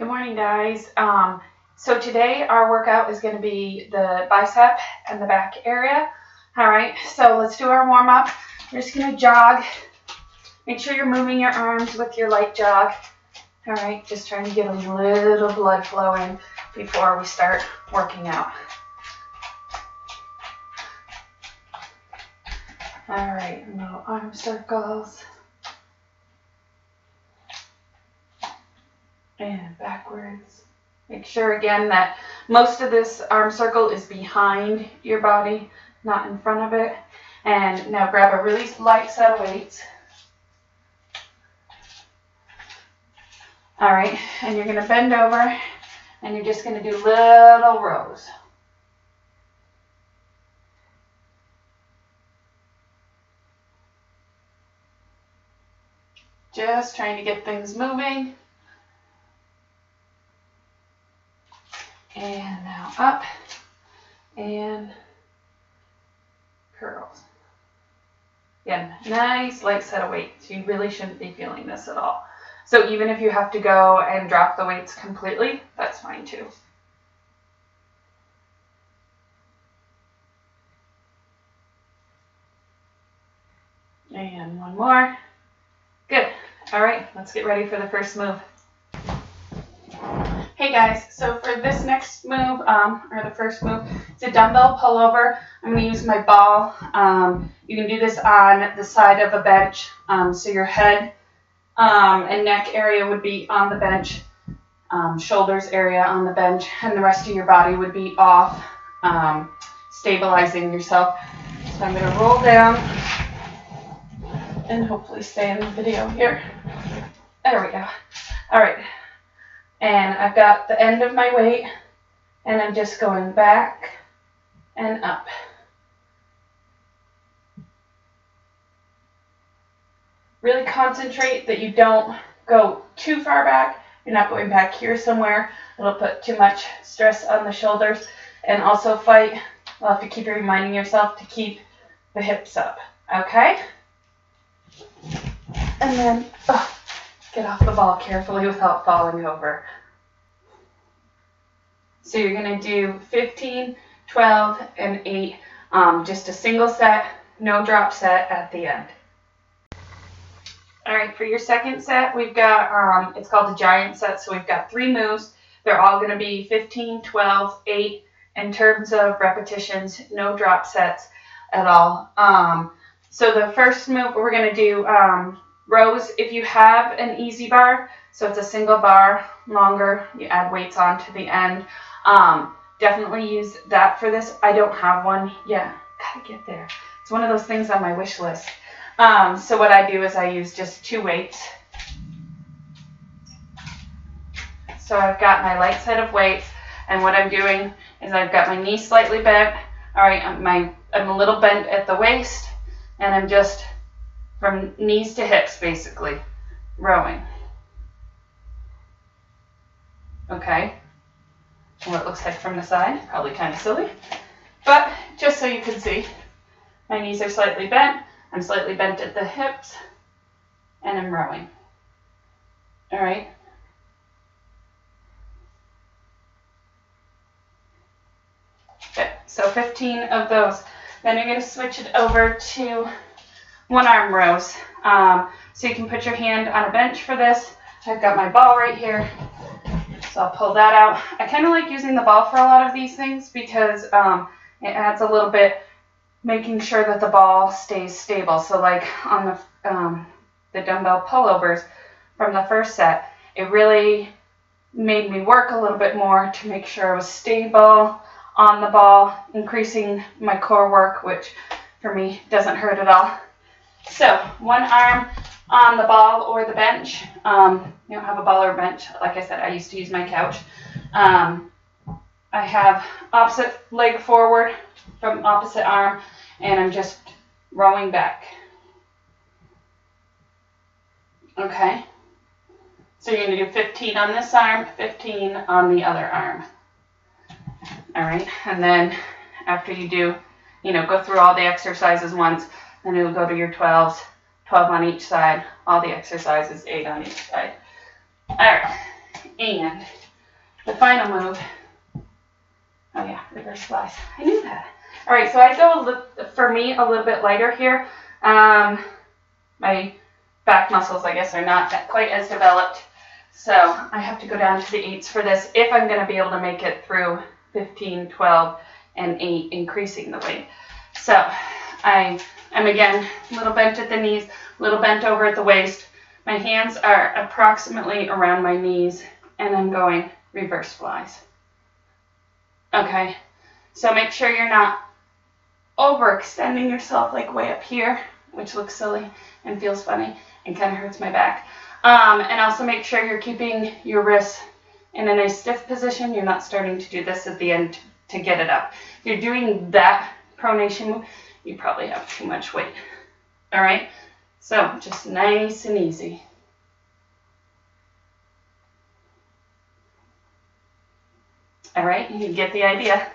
Good morning, guys. So today our workout is going to be the bicep and the back area. All right, so let's do our warm up. We're just going to jog. Make sure you're moving your arms with your light jog. All right, just trying to get a little blood flowing before we start working out. All right, little arm circles. And backwards. Make sure again that most of this arm circle is behind your body, not in front of it. And now grab a really light set of weights. All right, and you're gonna bend over and you're just gonna do little rows. Just trying to get things moving. And now up and curls. Again, nice light set of weights. You really shouldn't be feeling this at all. So even if you have to go and drop the weights completely, that's fine too. And one more. Good. All right, let's get ready for the first move. Hey guys, so for this next move, or the first move, it's a dumbbell pullover. I'm going to use my ball. You can do this on the side of a bench, so your head and neck area would be on the bench, shoulders area on the bench, and the rest of your body would be off, stabilizing yourself. So I'm going to roll down and hopefully stay in the video here. There we go. All right. And I've got the end of my weight, and I'm just going back and up. Really concentrate that you don't go too far back. You're not going back here somewhere. It'll put too much stress on the shoulders. And also fight. You'll have to keep reminding yourself to keep the hips up. Okay? And then get off the ball carefully without falling over. So you're going to do 15, 12, and 8, just a single set, no drop set at the end. All right, for your second set, we've got, it's called the giant set, so we've got 3 moves. They're all going to be 15, 12, 8 in terms of repetitions, no drop sets at all. So the first move, we're going to do rows. If you have an easy bar, so it's a single bar, longer, you add weights on to the end. Definitely use that for this. I don't have one yet. Gotta get there. It's one of those things on my wish list. So what I do is I use just 2 weights. So I've got my light set of weights, and what I'm doing is I've got my knee slightly bent. All right, I'm a little bent at the waist, and I'm just from knees to hips, basically, rowing. Okay. What it looks like from the side, probably kind of silly, but just so you can see, my knees are slightly bent, I'm slightly bent at the hips, and I'm rowing. All right. Okay, so 15 of those. Then you're going to switch it over to one arm rows. So you can put your hand on a bench for this. I've got my ball right here. So I'll pull that out. I kind of like using the ball for a lot of these things because it adds a little bit, making sure that the ball stays stable. So like on the dumbbell pullovers from the first set, it really made me work a little bit more to make sure I was stable on the ball, increasing my core work, which for me doesn't hurt at all. So one arm on the ball or the bench. You don't have a ball or bench. Like I said, I used to use my couch. I have opposite leg forward from opposite arm, and I'm just rowing back. Okay. So you're going to do 15 on this arm, 15 on the other arm. All right. And then after you do, go through all the exercises once, then you'll go to your 12s. 12 on each side, all the exercises, 8 on each side. All right, And the final move, oh yeah, reverse flies. I knew that. All right, so I go, for me, a little bit lighter here. My back muscles, I guess, are not quite as developed. So I have to go down to the 8s for this if I'm going to be able to make it through 15, 12, and 8, increasing the weight. So I'm again a little bent at the knees, a little bent over at the waist. My hands are approximately around my knees, and I'm going reverse flies. Okay, so make sure you're not overextending yourself like way up here, which looks silly and feels funny and kind of hurts my back. And also make sure you're keeping your wrists in a nice stiff position. You're not starting to do this at the end to get it up. If you're doing that pronation move, you probably have too much weight. All right, so just nice and easy. All right, you get the idea.